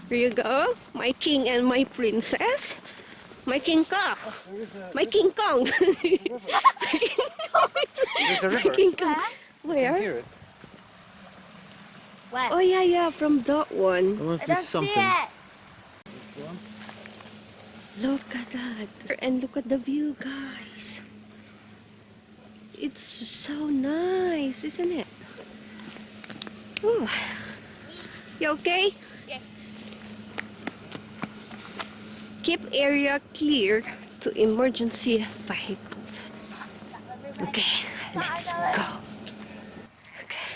Here you go, my king and my princess. My King Kong. My King Kong. My King Kong. There's a My river. King Kong. You can Where? hear it. What? Oh yeah, from that one. There must I be don't something. see it. Look at that. And look at the view, guys. It's so nice, isn't it? Ooh. You okay? Yes. Keep area clear to emergency vehicles. Okay, let's go. Okay.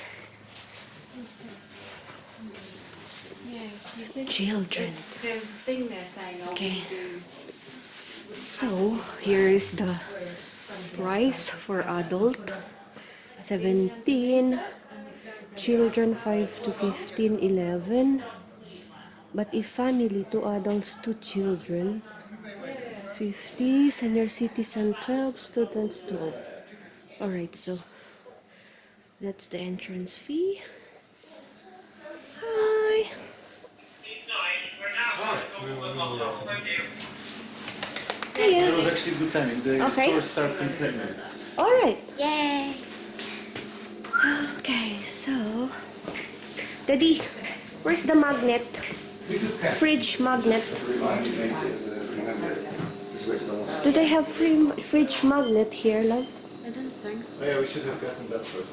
Children. There's a thing there saying, Okay. So here is the price for adult 17, children 5 to 15 11, but if family 2 adults 2 children 50, senior citizen 12, students 12. Alright, so that's the entrance fee. Hi. That was actually good timing. The Okay. tour starts in 10 minutes. Alright. Yay. Okay, so Daddy, where's the magnet? Fridge magnet. Do they have fridge magnet here, love? I don't think so. Oh yeah, we should have gotten that first.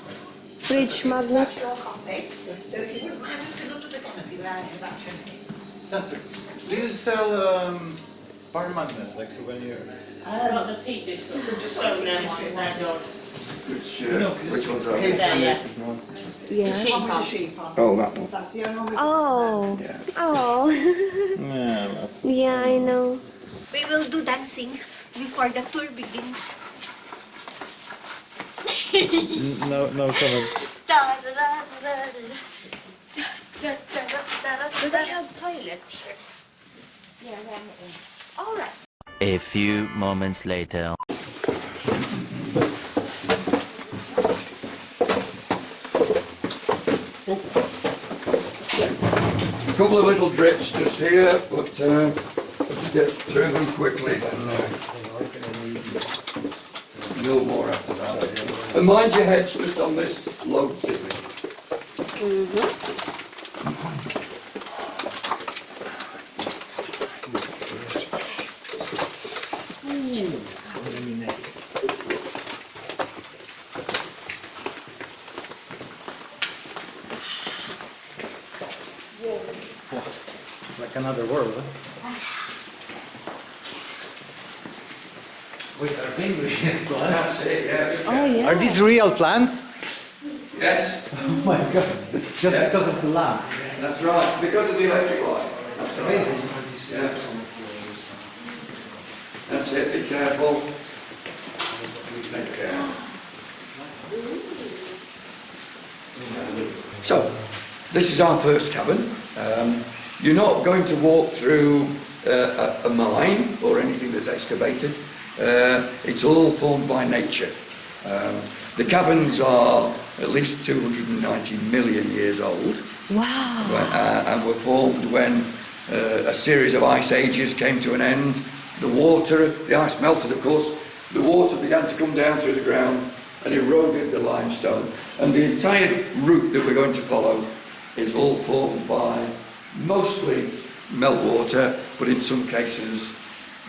Fridge magnet. That's your coffee. So if you wouldn't mind just under the canopy there in about 10 minutes. That's it. Do you sell bar magnets, like souvenirs? Not the Peak District, we're just over there, my dog. Which ones are they? There, yes. The Yeah. sheep One with the farm. sheep on. Oh, that one. That's the only one we've Oh. Yeah. Oh. Yeah, Yeah, I know. We will do dancing before the tour begins. no comment. Do they have toilet here? Yeah, all right. A few moments later. A couple of little drips just here, but if you get through them quickly, then no more after that. And mind your heads just on this low ceiling. Like another world, huh? Wait, are they real plants? That's it, yeah. Oh yeah. Are these real plants? Yes, Oh my god, just because of the lamp. that's right, because of the electric light. That's right. Yeah. That's it, be careful. Take care. So, this is our first cabin. You're not going to walk through a mine or anything that's excavated. It's all formed by nature. The caverns are at least 290 million years old. Wow. And were formed when a series of ice ages came to an end. The ice melted, of course. The water began to come down through the ground and eroded the limestone. And the entire route that we're going to follow is all formed by mostly meltwater, but in some cases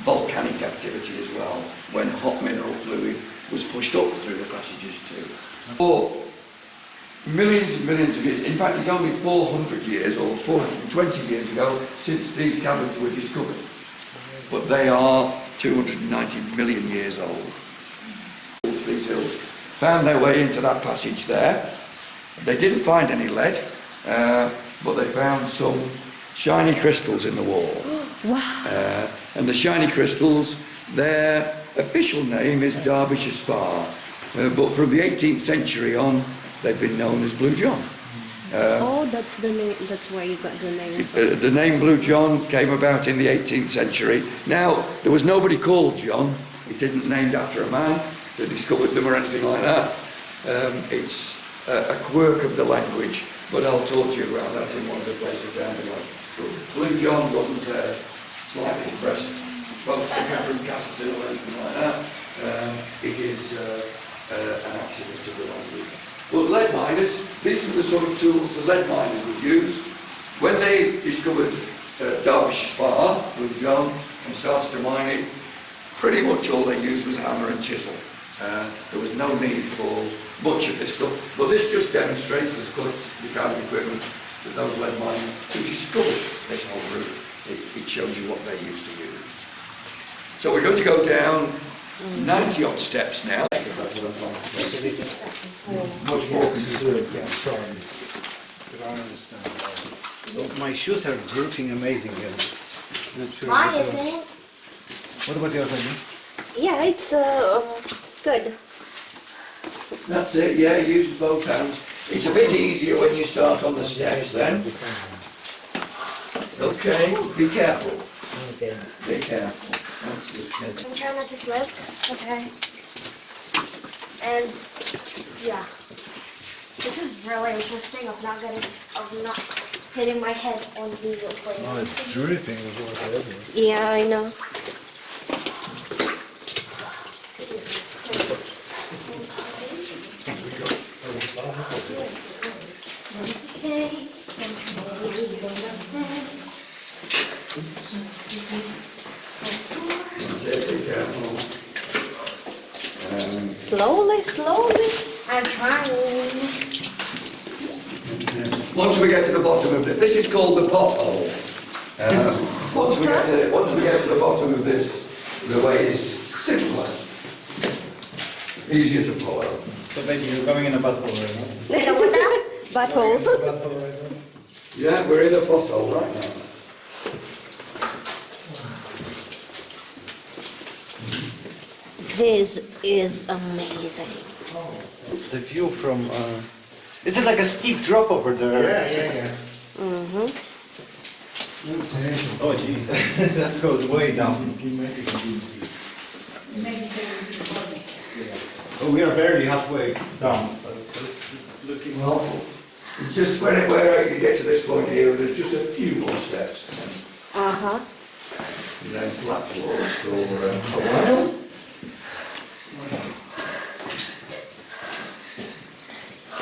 volcanic activity as well, when hot mineral fluid was pushed up through the passages too. For millions and millions of years, in fact it's only 400 years or 420 years ago since these caverns were discovered, but they are 290 million years old. These hills found their way into that passage there. They didn't find any lead, but they found some shiny crystals in the wall. Wow. And the shiny crystals, their official name is Derbyshire Spar, but from the 18th century on, they've been known as Blue John. Oh, that's the name. That's why you got the name. The name Blue John came about in the 18th century. Now, there was nobody called John. It isn't named after a man that discovered them or anything like that. It's a quirk of the language, but I'll talk to you about that in one of the places down below. Blue John wasn't slightly depressed, folks from Cavern Castle or anything like that. It is an accident of the language. But lead miners, these were the sort of tools the lead miners would use. When they discovered Derbyshire Spar with John and started to mine it, pretty much all they used was hammer and chisel. There was no need for much of this stuff, but this just demonstrates the kind of equipment that those lead miners who discovered this whole route. It shows you what they used to use. So we're going to go down 90 odd steps now. Much more conserved. My shoes are grooving amazingly. Mine isn't. What about yours, Amy? Yeah, it's good. That's it, yeah, use both hands. It's a bit easier when you start on the steps then. Okay, be careful. Okay. Be careful. That's it. I'm trying not to slip. Okay. And yeah, this is really interesting. I'm not hitting my head on the plate. Oh, it's dripping as well. Yeah, I know. Okay. That's it, be careful. Slowly, slowly. I'm trying. Once we get to the bottom of this is called the pothole. Once we get to the bottom of this, the way is simpler, easier to follow. So maybe you're going in a butthole right now? You know what now? Butthole. Butthole right now? Yeah, we're in a pothole right now. This is amazing. The view from... Is it like a steep drop over there? Yeah. Mm-hmm. Oh jeez, that goes way down. Oh, we are barely halfway down. But it's looking Well, it's just where you get to this point here, there's just a few more steps. Uh-huh. And then flat floors for a while.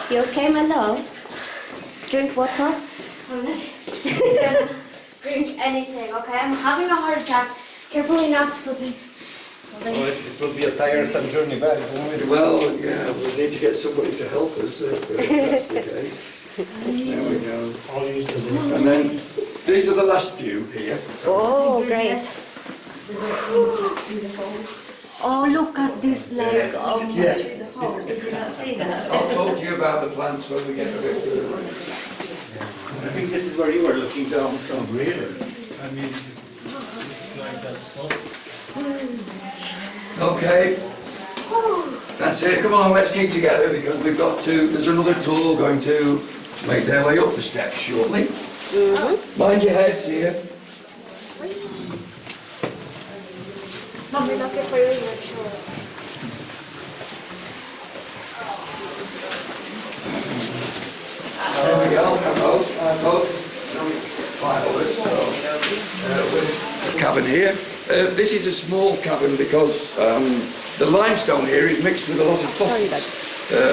You okay, my love? Drink water? I'm not gonna drink anything, okay? I'm having a heart attack. Carefully not slipping. Oh, it will be a tiresome journey back. won't it? Well, yeah, we'll need to get somebody to help us if that's the case. There we go. And then, these are the last few here. Oh, great. Oh, look at this leg. Oh, Did you not see that? I'll talk to you about the plants when we get a bit further. I think this is where you were looking down from. Really? I mean, Okay, that's it. Come on, let's keep together because we've got to. There's another tour going to make their way up the steps shortly. Mm-hmm. Mind your heads here. Mom, we're not good for you, not sure. There we go. Our boat. Five of us. With the cabin here. This is a small cabin because the limestone here is mixed with a lot of phosphorus,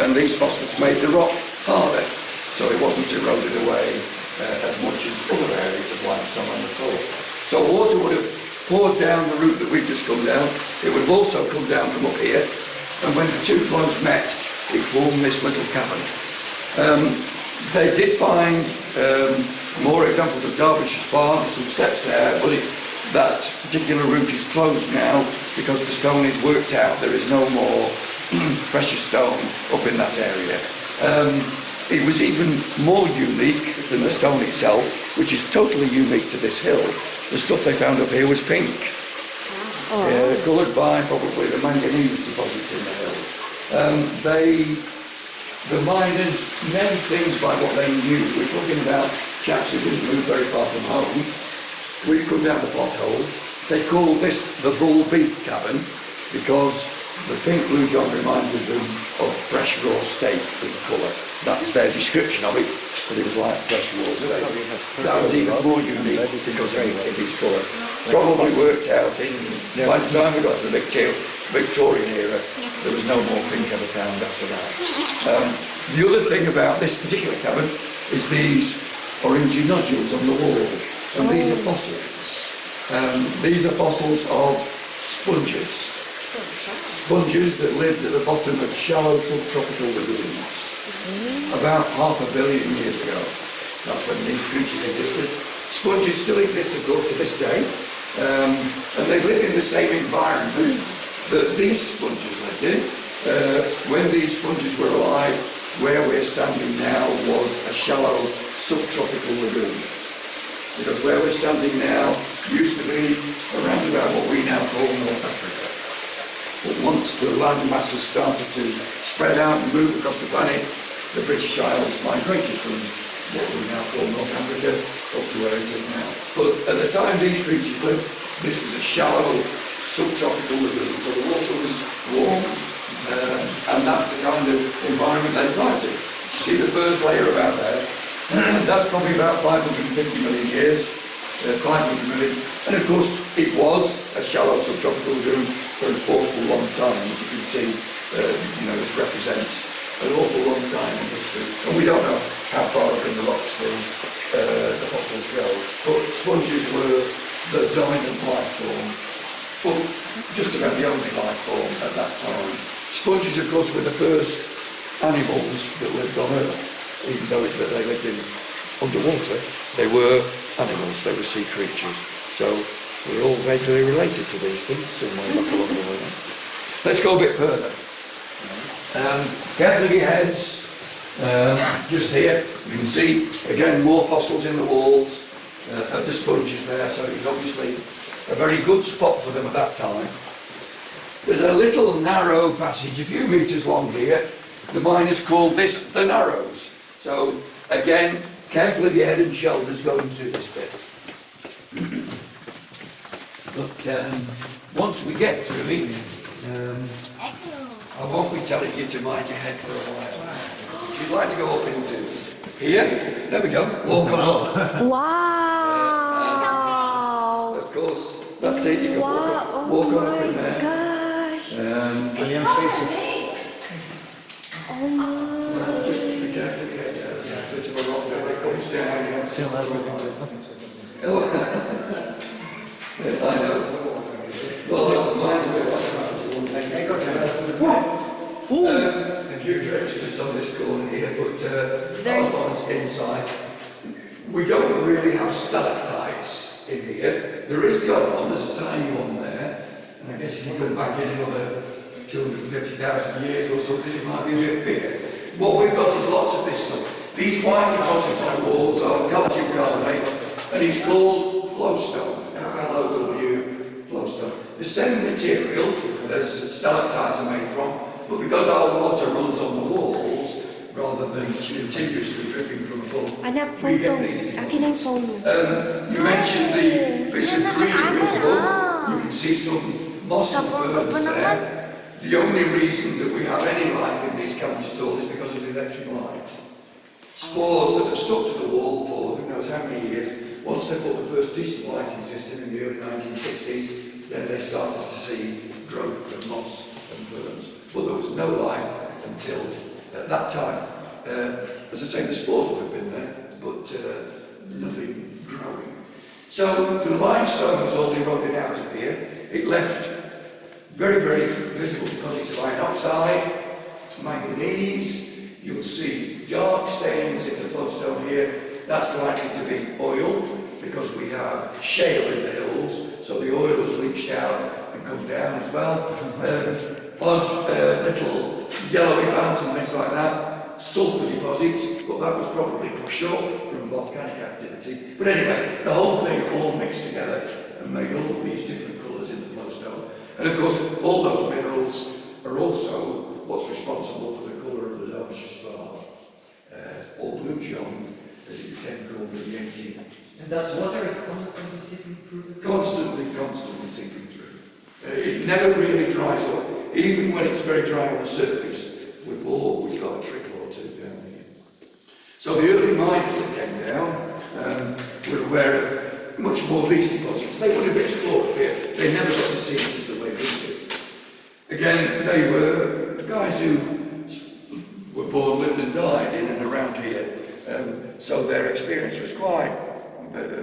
and these phosphorus made the rock harder, so it wasn't eroded away as much as other areas of limestone on the top. So water would have poured down the route that we've just come down. It would have also come down from up here, and when the two flows met, it formed this little cavern. They did find more examples of Derbyshire spar, some steps there, but that particular route is closed now because the stone is worked out. There is no more precious stone up in that area. It was even more unique than the stone itself, which is totally unique to this hill. The stuff they found up here was pink, coloured by probably the manganese deposits in the hill. The miners named things by what they knew. We're talking about chaps who didn't move very far from home. We've come down the pothole. They call this the Bull Beak Cavern because The pink blue john reminded them of fresh raw steak in colour. That's their description of it, but it was like fresh raw steak. That was even more unique because of its colour. Probably worked out by the time we got to the Victorian era, there was no more pink ever found after that. The other thing about this particular cavern is these orangey nodules on the wall, and these are fossils. These are fossils of sponges. Sponges that lived at the bottom of shallow subtropical lagoons about 500 million years ago. That's when these creatures existed. Sponges still exist, of course, to this day, and they live in the same environment that these sponges lived in. When these sponges were alive, where we're standing now was a shallow subtropical lagoon. Because where we're standing now used to be around about what we now call North Africa. But once the land masses started to spread out and move across the planet, the British Isles migrated from what we now call North Africa up to where it is now. But at the time these creatures lived, this was a shallow subtropical lagoon, so the water was warm, and that's the kind of environment they thrived in. See the first layer about there? That's probably about 550 million years, 500 million, and of course it was a shallow subtropical lagoon for an awful long time. As you can see, this represents an awful long time in history, and we don't know how far up in the rocks the fossils go, but sponges were the dominant life form, but just about the only life form at that time. Sponges, of course, were the first animals that lived on Earth. Even though they lived in underwater, they were animals, they were sea creatures. So we're all vaguely related to these things somewhere back along the way. Let's go a bit further. Careful of your heads. Just here, you can see, again, more fossils in the walls of the sponges there, so it's obviously a very good spot for them at that time. There's a little narrow passage, a few metres long here. The miners called this the Narrows. So, again, careful of your head and shoulders going through this bit. But once we get through it, I won't be telling you to mind your head for a while. If you'd like to go up into here, there we go, walk on up. Wow! Of course, that's it, you can walk on up in there. Gosh! Oh my! Just be careful of your head there, there's a bit of a rock there that comes down. I know. Well, mine's a bit like a few drips just on this corner here, but our one's inside. We don't really have stalactites in here. There is the other one, there's a tiny one there, and I guess if you go back in another 250,000 years or something, it might be a bit bigger. What we've got is lots of this stuff. These white deposits on walls are calcium carbonate, and it's called flowstone. F-L-O-W, flowstone. The same material as stalactites are made from, but because our water runs on the walls, rather than continuously dripping from above, we get these deposits. You mentioned the bits of greenery above. You can see some moss and ferns there. The only reason that we have any life in these caverns at all is because of the electric light. Spores that have stuck to the wall for who knows how many years, once they put the first decent lighting system in the early 1960s, then they started to see growth of moss and ferns. But there was no life until at that time. As I say, the spores would have been there, but nothing growing. So the limestone was all eroded out of here. It left very, very visible deposits of iron oxide, manganese. You'll see dark stains in the floodstone here. That's likely to be oil, because we have shale in the hills, so the oil has leached out and come down as well. Odd little yellowy bands and things like that. Sulphur deposits, but that was probably pushed up from volcanic activity. But anyway, the whole thing all mixed together and made all of these different colours in the flowstone. And of course, all those minerals are also what's responsible for the colour of the Derbyshire spar, or blue john, as it became called in the 18th. And that water is constantly seeping through the... Constantly seeping through. It never really dries up. even when it's very dry on the surface, we've always got a trickle or two down here. So the early miners that came down were aware of much more of these deposits. They would have explored here. They never got to see it as the way we did. Again, they were guys who were born, lived and died in and around here. So their experience was quite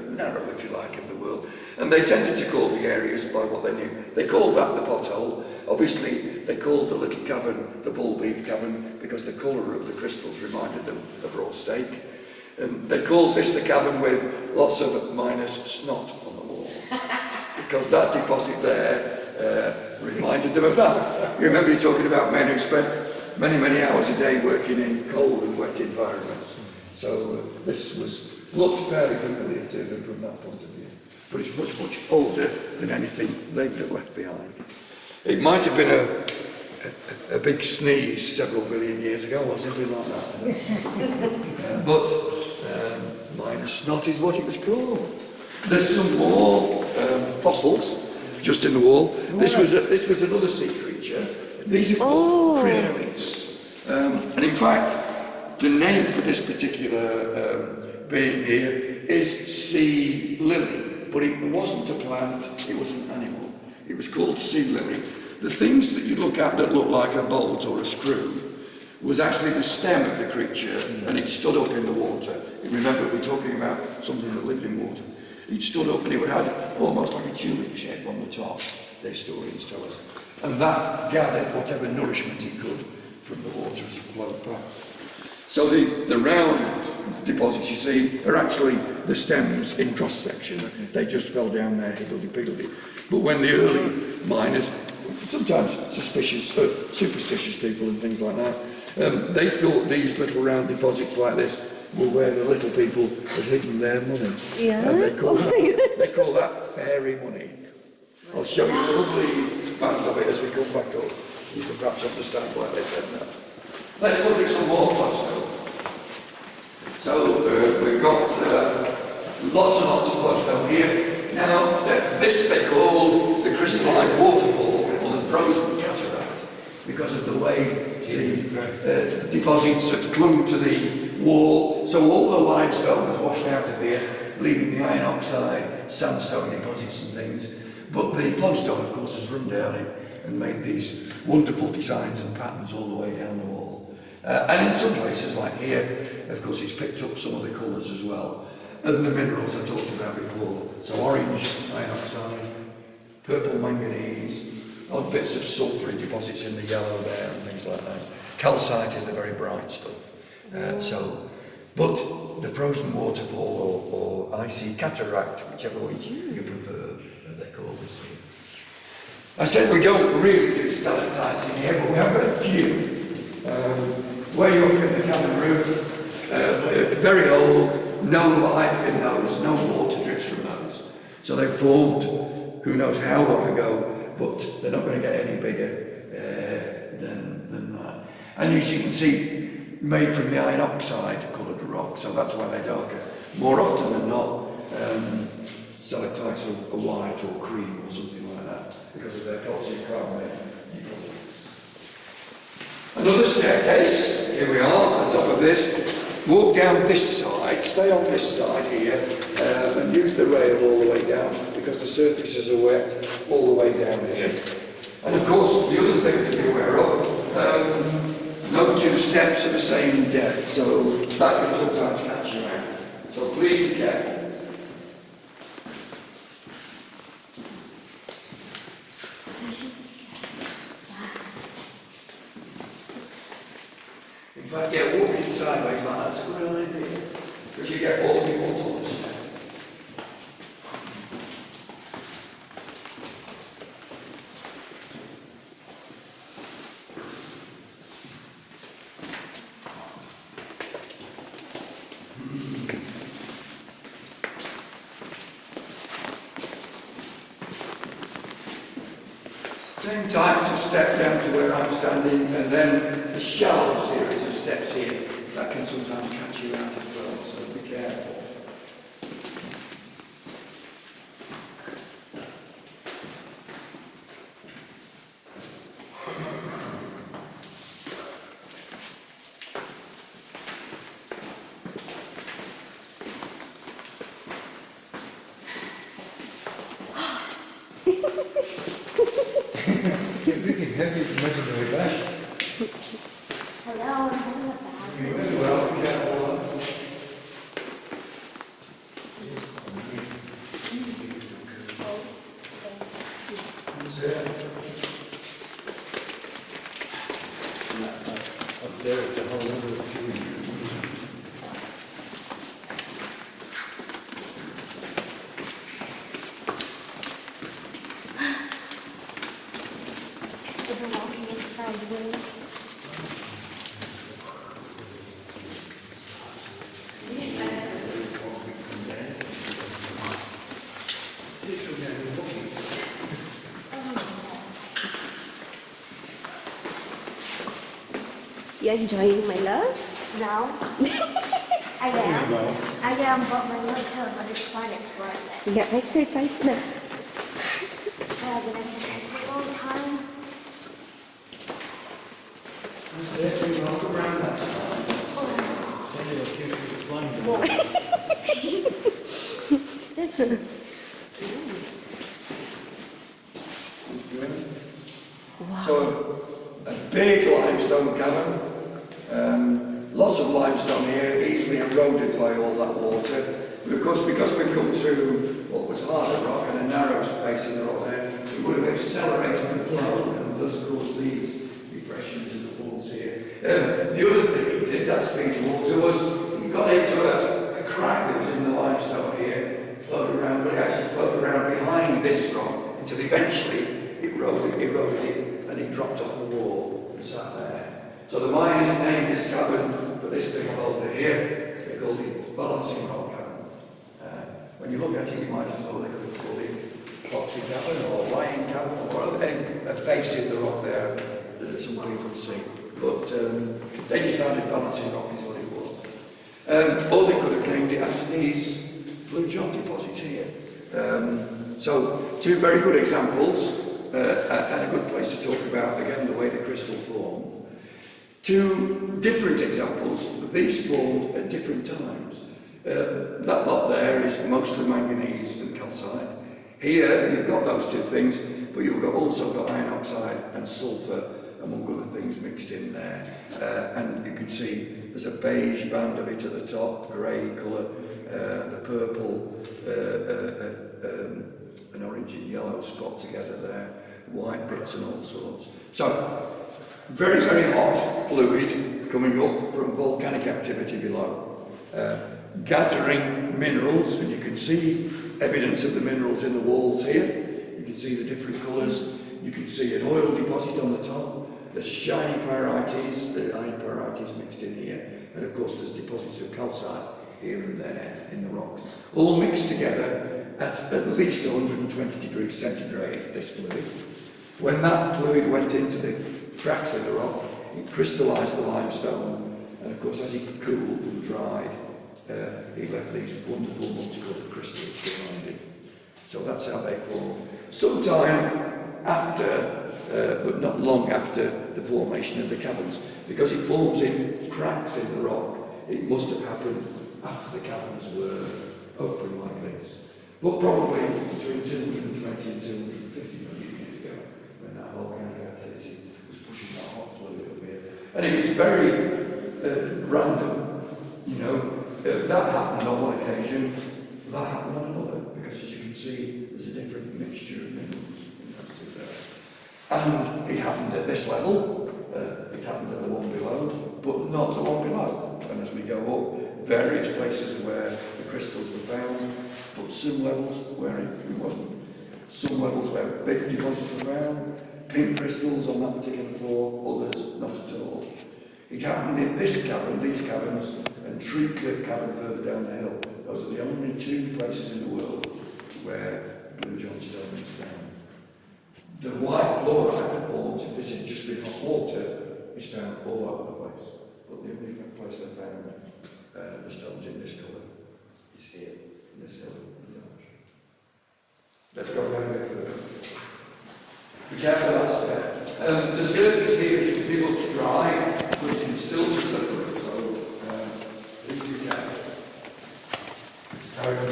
narrow, if you like, of the world. And they tended to call the areas by what they knew. They called that the pothole. Obviously, they called the little cavern the bull beef cavern because the colour of the crystals reminded them of raw steak. They called this the cavern with lots of miners' snot on the wall because that deposit there reminded them of that. You remember you talking about men who spent many, many hours a day working in cold and wet environments. So this looked fairly familiar to them from that point of view. But it's much, much older than anything they've left behind. It might have been a big sneeze several billion years ago or something like that. But minor snot is what it was called. There's some more fossils just in the wall. This was another sea creature. These are called crinoids. And in fact, the name for this particular being here is sea lily, but it wasn't a plant, it was an animal. It was called sea lily. The things that you look at that look like a bolt or a screw was actually the stem of the creature, and it stood up in the water. You remember we're talking about something that lived in water. It stood up and it had almost like a tulip shape on the top, the historians tell us. And that gathered whatever nourishment it could from the water as it flowed past. So the round deposits you see are actually the stems in cross-section. They just fell down there, higgledy-piggledy. But when the early miners, sometimes superstitious people and things like that, they thought these little round deposits like this were where the little people had hidden their money. Yeah. And they call that fairy money. I'll show you a lovely band of it as we come back up. You can perhaps understand why they said that. Let's look at some more flagstone. So we've got lots and lots of flagstone here. Now, this they called the crystallised waterfall or the frozen cataract because of the way the deposits have clung to the wall. So all the limestone was washed out of here, leaving the iron oxide, sandstone deposits and things. But the plumstone, of course, has run down it and made these wonderful designs and patterns all the way down the wall. And in some places, like here, of course, it's picked up some of the colours as well. And the minerals I talked about before. So orange, iron oxide, purple manganese, odd bits of sulphurous deposits in the yellow there and things like that. Calcite is the very bright stuff. But the frozen waterfall or icy cataract, whichever which you prefer, as they call this here. I said we don't really do stalactites in here, but we have got a few. Way up in the cabin roof, very old, no life in those, no water drips from those. So they formed, who knows how long ago, but they're not going to get any bigger than that. And as you can see, made from the iron oxide coloured rock, so that's why they're darker. More often than not, stalactites are white or cream or something like that, because of their calcium carbonate deposits. Another staircase, here we are, at the top of this. Walk down this side, stay on this side here, and use the rail all the way down, because the surfaces are wet all the way down here. And of course, the other thing to be aware of, no two steps are the same depth, so that can sometimes catch you out. So please be careful. In fact, yeah, walking sideways like that's a good idea, because you get all the water on the step. Same types of step down to where I'm standing, and then a shallow series of steps here. That can sometimes catch you out as well, so be careful. You're really heavy to measure the way back. Hello, I'm having a bad. You went well, be careful. That's it. Up there, it's a whole other view. I've been walking inside the You enjoying my love? No. I am. I am, but my legs hurt, but it's fun, it's worth it. Yeah, exercise na. I've been exercising for a long time. That's it, we walk around that side. Tell you what keeps you blind. So, a big limestone cavern. Lots of limestone here, easily eroded by all that water. But of course, because we've come through what was harder rock and a narrow space in the rock there, it would have accelerated the flow and thus caused these depressions in the falls here. The other thing he did, that speed water, was he got into a crack that was in the limestone here, flowed around, but it actually flowed around behind this rock until eventually it eroded it, and it dropped off the wall and sat there. So the mine is named this cavern, but this big boulder here, they called it Balancing Rock Cavern. When you look at it, you might have thought they could have called it Boxing Cavern or Lion Cavern or a base in the rock there that some people see. But they decided Balancing Rock is what it was. Or they could have named it after these blue john deposits here. So two very good examples and a good place to talk about, again, the way the crystal formed. Two different examples, but these formed at different times. That lot there is mostly manganese and calcite. Here you've got those two things, but you've also got iron oxide and sulphur, among other things, mixed in there. And you can see there's a beige band of it at the top, grey colour, the purple, an orange and yellow spot together there, white bits and all sorts. So, very, very hot fluid coming up from volcanic activity below, gathering minerals, and you can see evidence of the minerals in the walls here. You can see the different colours. You can see an oil deposit on the top. There's shiny pyrites, the iron pyrites mixed in here, and of course there's deposits of calcite here and there in the rocks, all mixed together at least 120 degrees centigrade, this fluid. When that fluid went into the cracks in the rock, it crystallised the limestone, and of course as it cooled and dried, it left these wonderful multicoloured crystals behind it. So that's how they formed. Sometime after, but not long after the formation of the caverns, because it forms in cracks in the rock, it must have happened after the caverns were open like this. But probably between 220 and 250 million years ago, when that volcanic activity was pushing that hot fluid up here. And it was very random, you know. That happened on one occasion, that happened on another, because as you can see, there's a different mixture of minerals in those two there. And it happened at this level, it happened at the one below, but not the one below. And as we go up, various places where the crystals were found, but some levels where it wasn't. Some levels where big deposits were found, pink crystals on that particular floor, others not at all. It happened in this cavern, these caverns, and Tree Cliff Cavern further down the hill. Those are the only two places in the world where blue johnstone is found. The white fluorite that forms, if this is just been hot water, is found all over the place. But the only place they found the stones in this colour is here, in this hill. Let's go down a bit further. Be careful that's there. The surface here, as you can see, looks dry, but it can still be slippery, so please be careful. Carry on.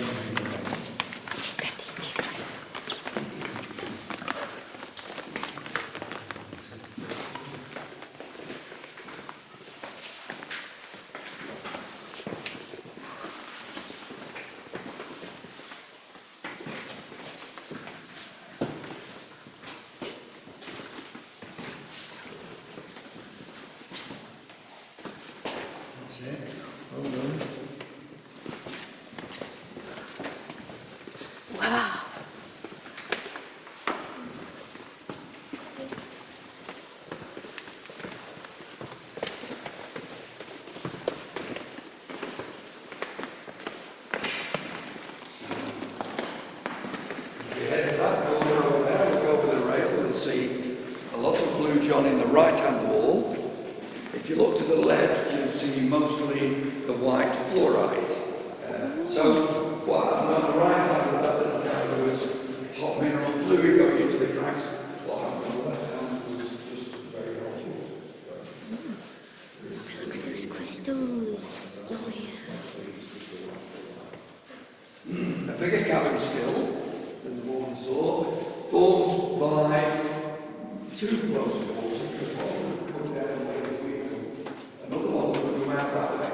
Yeah, that corner over there, look over the rail, you'll see a lot of blue john in the right-hand wall. If you look to the left, you'll see mostly the white fluorite. So what happened on the right hand of that little cavern was hot mineral fluid going into the cracks. What happened on the left hand was just very hot water. Look at those crystals. Oh, yeah. A bigger cavern still than the one we saw, formed by two flows of water. One would come down the way that we come, another one would come out that way.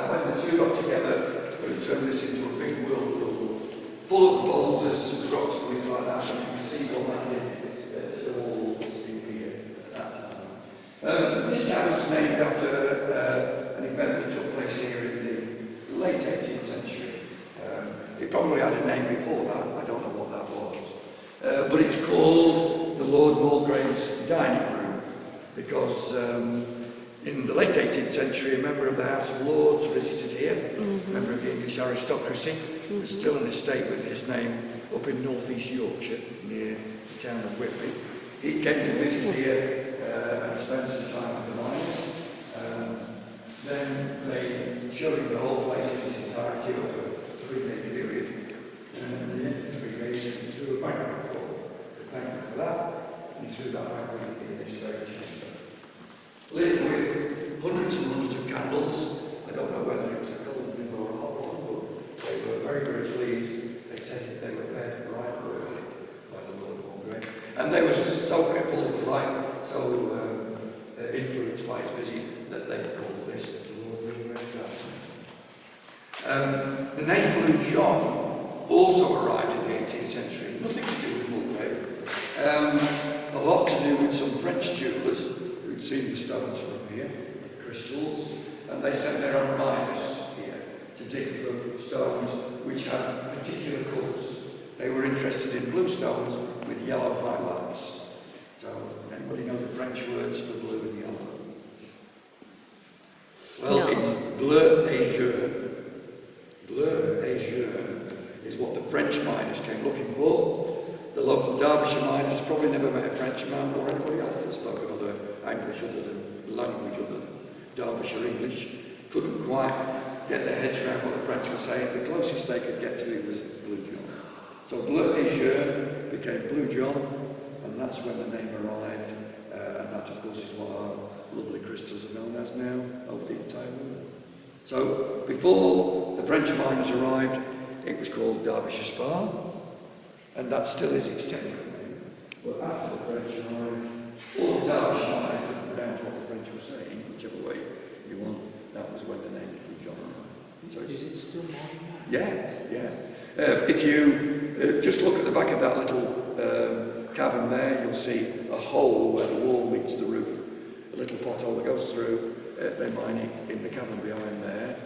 When the two got together, we turned this into a big whirlpool full of boulders and rocks and things like that. And you can see what that did to the walls in here at that time. This town is named after an event that took place here in the late 18th century. It probably had a name before that, I don't know what that was. But it's called the Lord Mulgrave's Dining Room because in the late 18th century a member of the House of Lords visited here, a member of the English aristocracy. There's still an estate with his name up in North East Yorkshire near the town of Whitby. He came to visit here and spent some time at the mines. Then they showed him the whole place in its entirety over a 3-day period. And at the end of 3 days, he threw a banquet for them to thank them for that. And he threw that banquet in this very chamber. Lit with hundreds and hundreds of candles. I don't know whether it was a golden or a hot one, but they were very, very pleased. They said that they were fed right royally by the Lord Mulgrave. And they were so full of delight, so influenced by his visit, that they called this the Lord Mulgrave's Garden. The name Blue John also arrived in the 18th century. Nothing to do with Mulgrave. A lot to do with some French jewellers who'd seen the stones from here, the crystals, and they sent their own miners here to dig for stones which had particular colours. They were interested in blue stones with yellow highlights. So, anybody know the French words for blue and yellow? Well, No. it's bleu et jaune. Bleu et jaune is what the French miners came looking for. The local Derbyshire miners probably never met a Frenchman or anybody else that spoke another language other than Derbyshire English. Couldn't quite get their heads around what the French were saying. The closest they could get to it was Blue John. So Bleu et jaune became Blue John, and that's when the name arrived. And that, of course, is what our lovely crystals are known as now over the entire world. So before the French miners arrived, it was called Derbyshire Spa, and that still is its technical name. But after the French arrived, all the Derbyshire miners that pronounced what the French were saying, whichever way you want, that was when the name Blue John arrived. So Is it still morning? yes, yeah. If you just look at the back of that little cavern there, you'll see a hole where the wall meets the roof. A little pothole that goes through. They mine it in the cavern behind there.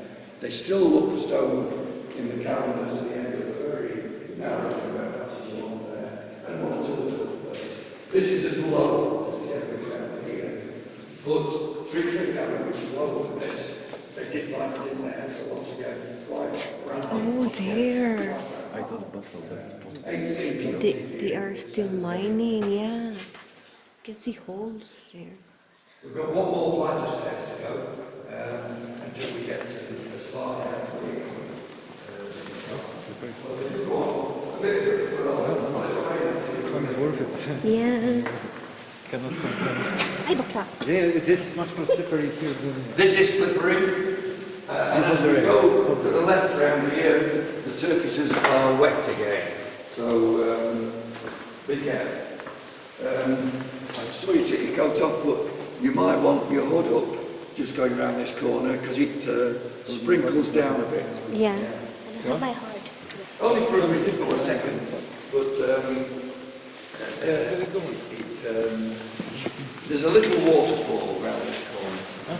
They still look for stone in the cavern as at the end of the very narrow passage along there. And one or two other places. This is as low as it's ever been down here. But Treacle Cavern, which is lower than this, they did find it in there, so once again, quite random. Oh, there. I thought buffalo left. They are still mining, yeah. You can see holes there. We've got one more flight of stairs to go until we get to the far down here. This one is worth it. Yeah. Cannot compare. Ay, bakla. Yeah, it is much more slippery here than... This is slippery, and as we go to the left round here, the surfaces are wet again. So be careful. I saw you take your coat off, but you might want your hood up just going around this corner because it sprinkles down a bit. Yeah. I don't have my heart. Only for a second, but there's a little waterfall around this corner.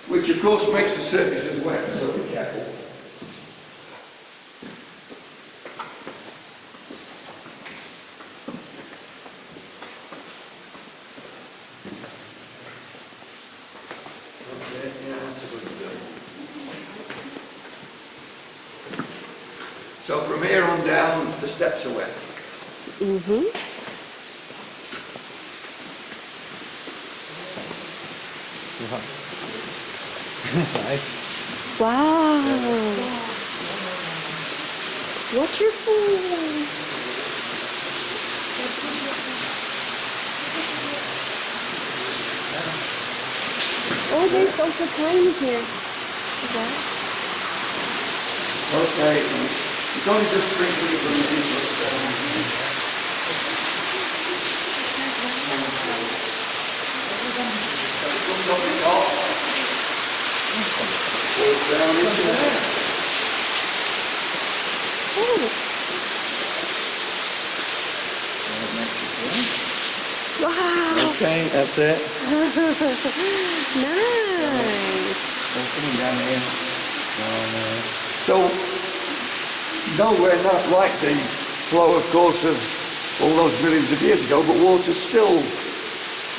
Which of course makes the surfaces wet, so be careful. So from here on down, the steps are wet. Mm-hmm. Nice. Wow. Waterfall. Oh, there's also time here. Okay. Okay, you can't just sprinkle it from the inside. Down into there. Wow. Okay, that's it. Nice. Coming down here. So, nowhere not like the flow, of course, of all those millions of years ago, but water's still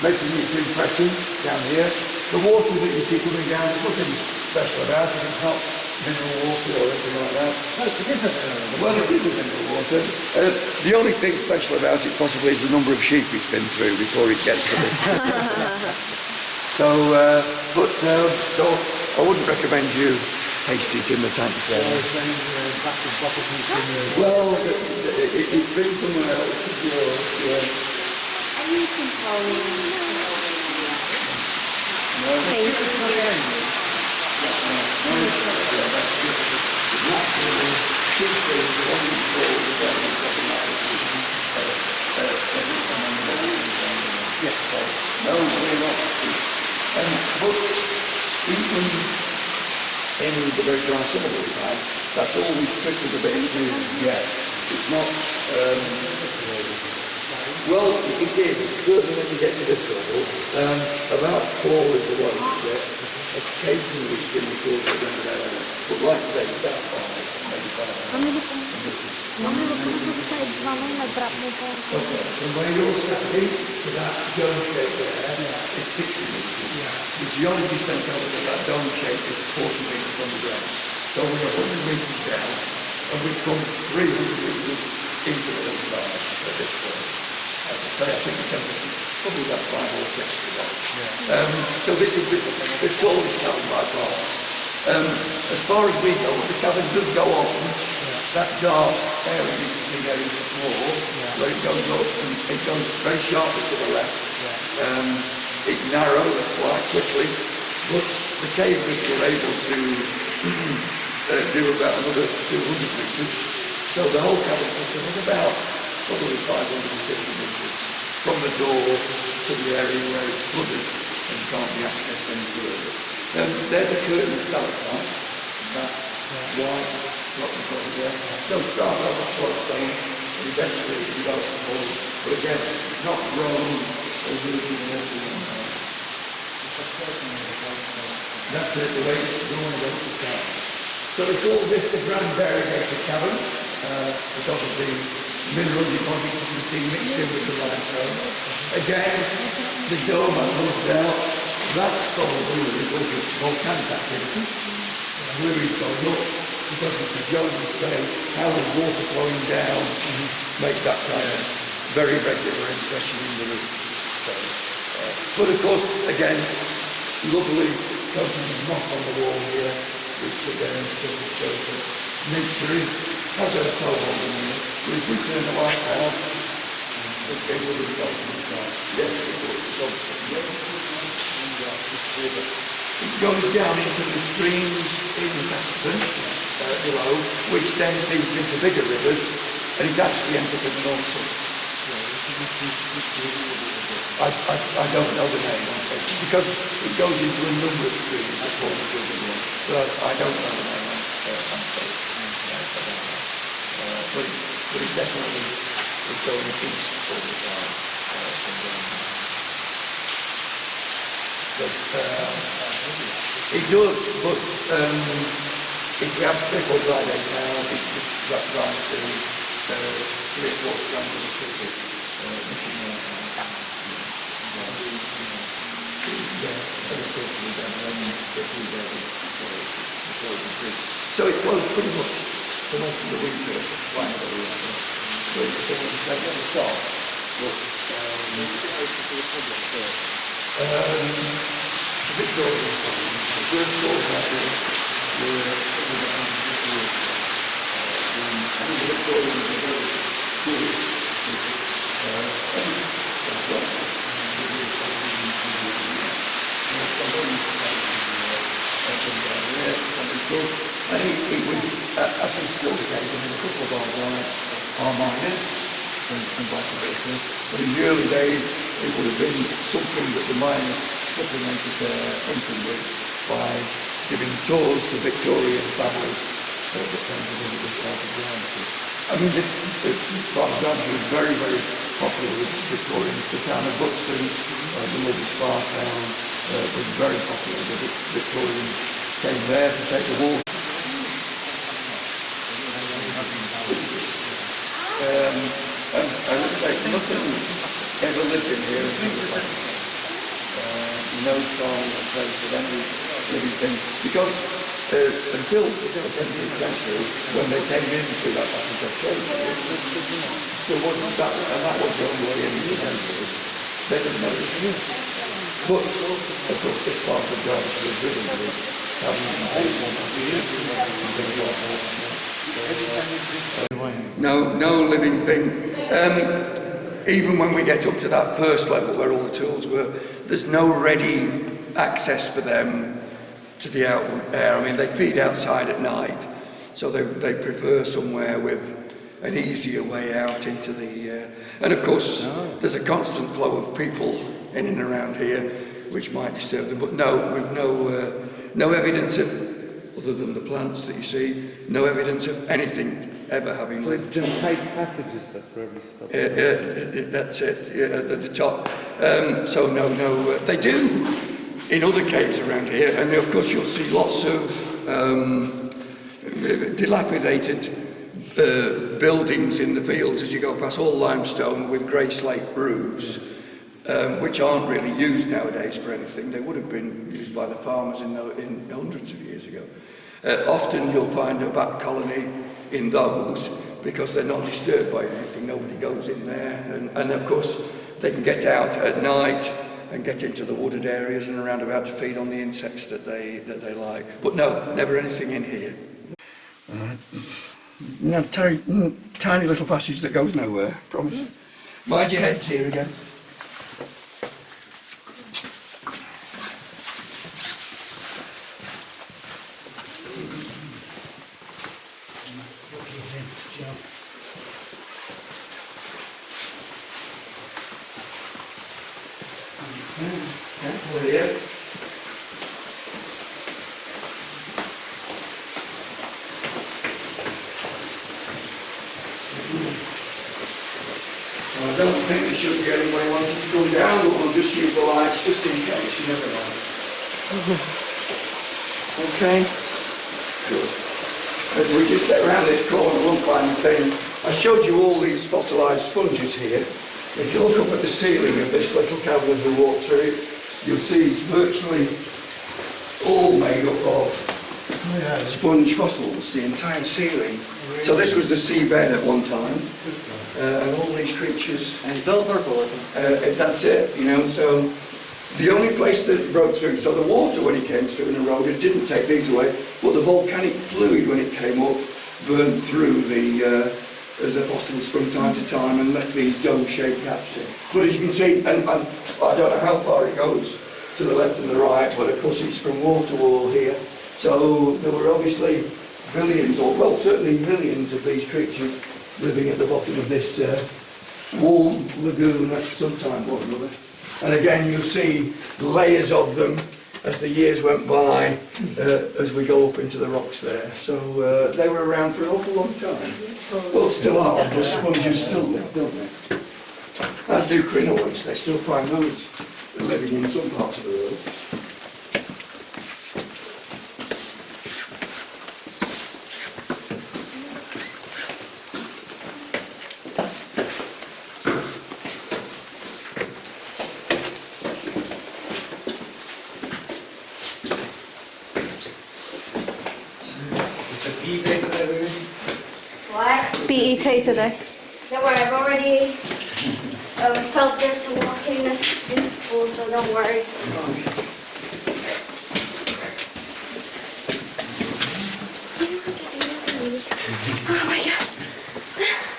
making its impression down here. The water that you see coming down, there's nothing special about it. It's not mineral water or anything like that. Well, it is a mineral water. The only thing special about it possibly is the number of sheep it's been through before it gets to this. So I wouldn't recommend you taste it in the tank there. Well, it's been somewhere else. Yeah. No, we're not. But even in the very dry summer that we've had, that's always trickled a bit into, it's not, well, it is, certainly when you get to this level, about 4 is the lowest bit. Occasionally it's been recorded around that area, but like I say, it's about 5, maybe 5. Okay, so where you're standing to that dome shape there is 60 metres. The geologists then tell us that that dome shape is 40 metres on the ground. So we're 100 metres down, and we've come 300 metres into the hillside at this point. As I say, I think the temperature is probably about 5 or 6 today. So this is the tallest cavern by far. As far as we go, the cavern does go on. That dark area you can see there is the floor, where it goes up and it goes very sharply to the left. It narrows quite quickly, but the cavers were able to do about another 200 metres. So the whole cavern system is about probably 550 metres from the door to the area where it's flooded and can't be accessed any further. There's a curtain of stalactite, that white block of water there. So start off at Floristone, and eventually it develops more. But again, it's not grown or moving water in there. That's it, the way it's drawn against the sky. So they call this the Grand Variegated Cavern, because of the mineral deposits you can see mixed in with the limestone. Again, the dome that moves out, that's probably the result of volcanic activity. Fluid going up, because it's the geologists say, how does water flowing down make that kind of very regular impression in the roof. So, but of course, again, lovely coating of moss on the wall here, which again sort of shows that nature has a toehold in it. But if we turn the light on, okay, what have we got on the side? Yes, it goes down into the streams in the Cavern below, which then feeds into bigger rivers, and it actually ends up in the North Sea. I don't know the name, because it goes into a number of streams that form the river, but I don't know the name, I'm sorry. But it's definitely going east all the time. It does, but if we have 3 or 5 days now, it just drives to 3 or 4 strands of the cricket. So it flows pretty much for most of the winter, quite a lot. So they never stop. But, Victoria, the first floor right there, I think the Victorians are very good. And it was, as we still became, a couple of our miners and vice versa. But in the early days, it would have been something that the miners supplemented their income with by giving tours to Victorian families that came to visit this part of Granby. I mean, this part of Granby was very, very popular with Victorians. The town of Buxton, the lovely spa town, was very popular. The Victorians came there to take a walk. And nothing ever lived in here as no song or place of any living thing. Because until the 17th century, when they came into that passage of trade, there wasn't that, and that was the only way into the country. They didn't know this here. But, of course, this part of Granby was driven with no living thing. Even when we get up to that first level where all the tools were, there's no ready access for them to the out air. I mean, they feed outside at night, so they prefer somewhere with an easier way out into the... and of course, there's a constant flow of people in and around here, which might disturb them, but no, we've no evidence of, other than the plants that you see, no evidence of anything ever having lived. So it's opaque passages that probably stop. That's it, at the top. So no, they do in other caves around here, and of course you'll see lots of dilapidated buildings in the fields as you go past, all limestone with grey slate roofs, which aren't really used nowadays for anything. They would have been used by the farmers in hundreds of years ago. Often you'll find a bat colony in those because they're not disturbed by anything. Nobody goes in there, and of course they can get out at night and get into the wooded areas and around about to feed on the insects that they like. But no, never anything in here. No, tiny little passage that goes nowhere, promise. Mind your heads here again. Careful here. I don't think there should be anybody wanting to go down, but we'll just use the lights just in case, you never know. Okay? Good. As we just get around this corner, one final thing. I showed you all these fossilised sponges here. If you look up at the ceiling of this little cavern as we walk through, you'll see it's virtually all made up of sponge fossils, the entire ceiling. So this was the seabed at one time, and all these creatures. And it's all purple, isn't it? That's it, you know, so the only place that it broke through, so the water when it came through and eroded didn't take these away, but the volcanic fluid when it came up burned through the fossils from time to time and left these dome-shaped gaps in. But as you can see, and I don't know how far it goes to the left and the right, but of course it's from wall to wall here. So there were obviously billions, or well certainly millions of these creatures living at the bottom of this walled lagoon at some time or another. And again you'll see layers of them as the years went by, as we go up into the rocks there. So they were around for an awful long time. Well, still are, the sponges still live, don't they? As do crinoids, they still find those living in some parts of the world. It's a pea bed and everything. PE day today? Don't worry, I've already felt this walking in school, so don't worry. Oh my god.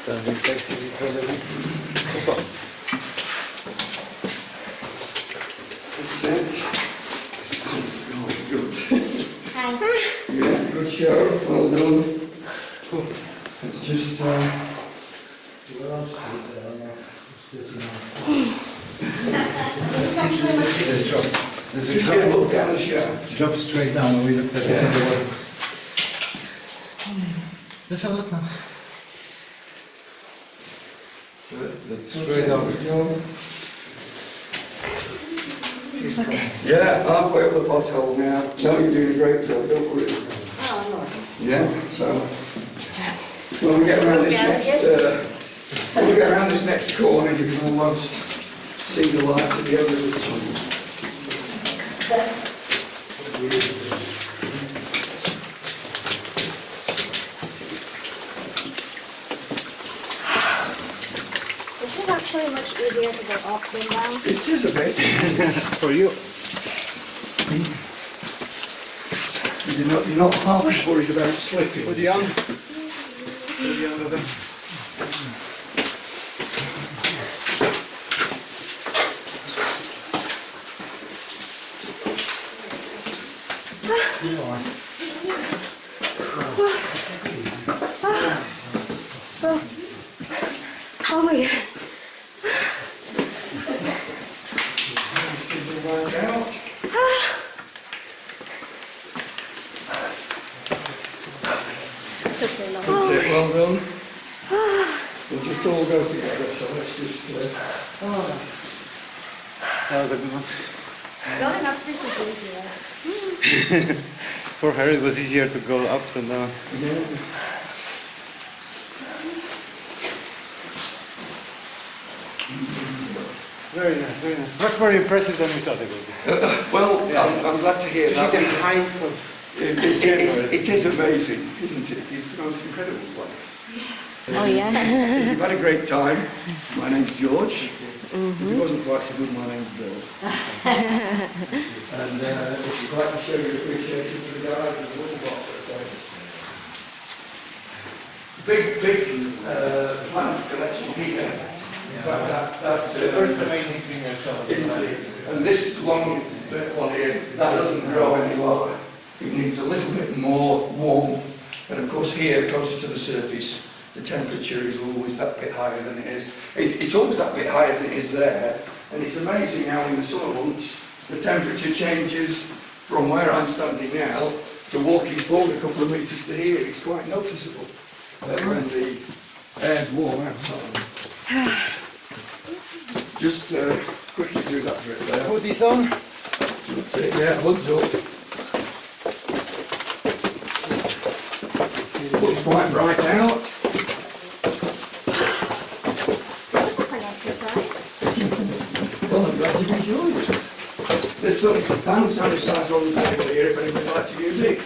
Something sexy because of it. That's it. Good. Hi. Yeah, good show. Well done. It's just, This is actually much There's a drop. There's a just drop. get a look down the shaft. Drop straight down and we looked at it from the bottom. Just have a look now. That's straight down. Yeah, halfway up the pothole now. No, you're doing a great job, don't worry. Yeah, so when we get around this next corner, you can almost see the light at the end of the tunnel. This is actually much easier to go up than down. It is a bit. For you. You're not half as worried about slipping. Put the young. Put the young of them. Oh my god. That's it, well done. We'll just all go together, so let's just... That was a good one. Going upstairs is easier. For her, it was easier to go up than down. Very nice, very nice. Much more impressive than we thought it would be. Well, I'm glad to hear To see the that. height of It is amazing, isn't it? It's the most incredible place. Oh yeah. If you've had a great time, my name's George. If it wasn't quite so good, my name's Bill. And if you'd like to show your appreciation for the guys, there's a little box there. Big plant collection here. In fact, The first amazing thing I saw. isn't it? And this long one here, that doesn't grow any lower. It needs a little bit more warmth. And of course here, closer to the surface, the temperature is always that bit higher than it is. It's always that bit higher than it is there. And it's amazing how in the summer months, the temperature changes from where I'm standing now to walking forward a couple of metres to here. It's quite noticeable when the air's warm outside. Just quickly do that bit there. Put this on. That's it, yeah, hoods up. Looks quite bright out. That's not an exercise. Well, I'm glad you've enjoyed it. There's some hand sanitizer on the table here if anyone would like to use it.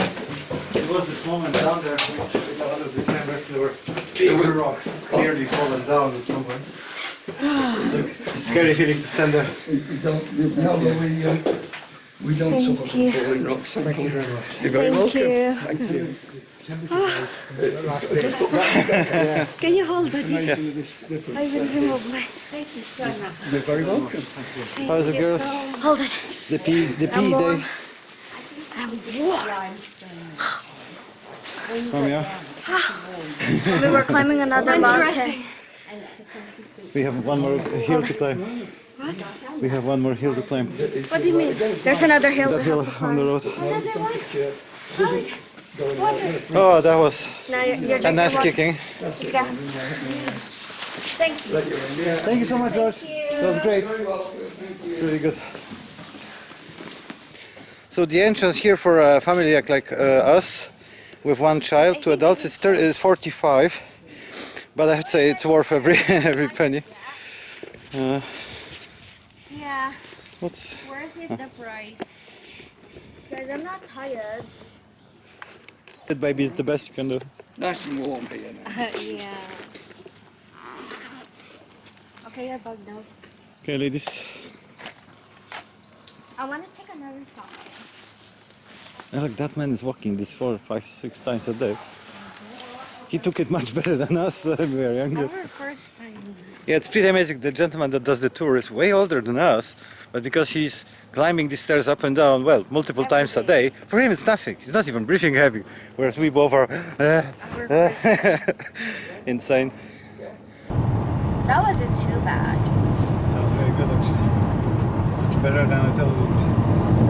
It was this moment down there, we stood with one of the chambers, there were big rocks clearly fallen down at some point. It's a scary feeling to stand there. We don't suffer from falling rocks. Thank you very much. You're very welcome. Thank you. Just up that. Can you hold it? Yeah. I will remove my. Thank you so much. You're very welcome. How's it, girls? Hold it. The PE day. Come here. We were climbing another mountain. We have one more hill to climb. We have one more hill to climb. What do you mean? There's another hill. That hill on the road. Another one? Oh, that was Now you're an ass kicking. Let's go. Thank you. Thank you so much, George. That was great. Really good. So the entrance here for a family like us, with one child, 2 adults, is 45. But I would say it's worth every penny. Yeah. What's Worth it the price. Guys, I'm not tired. it, baby? It's the best you can do. Nice and warm here now. Yeah. Okay, you're bugged out. Okay, ladies. I want to take another song. And look, that man is walking this 4, 5, 6 times a day. He took it much better than us when we were younger. Our first time. Yeah, it's pretty amazing. The gentleman that does the tour is way older than us, but because he's climbing these stairs up and down, well, multiple times a day, for him it's nothing. He's not even breathing heavy, whereas we both are insane. That wasn't too bad. That was very good, actually. Much better than I thought it would be.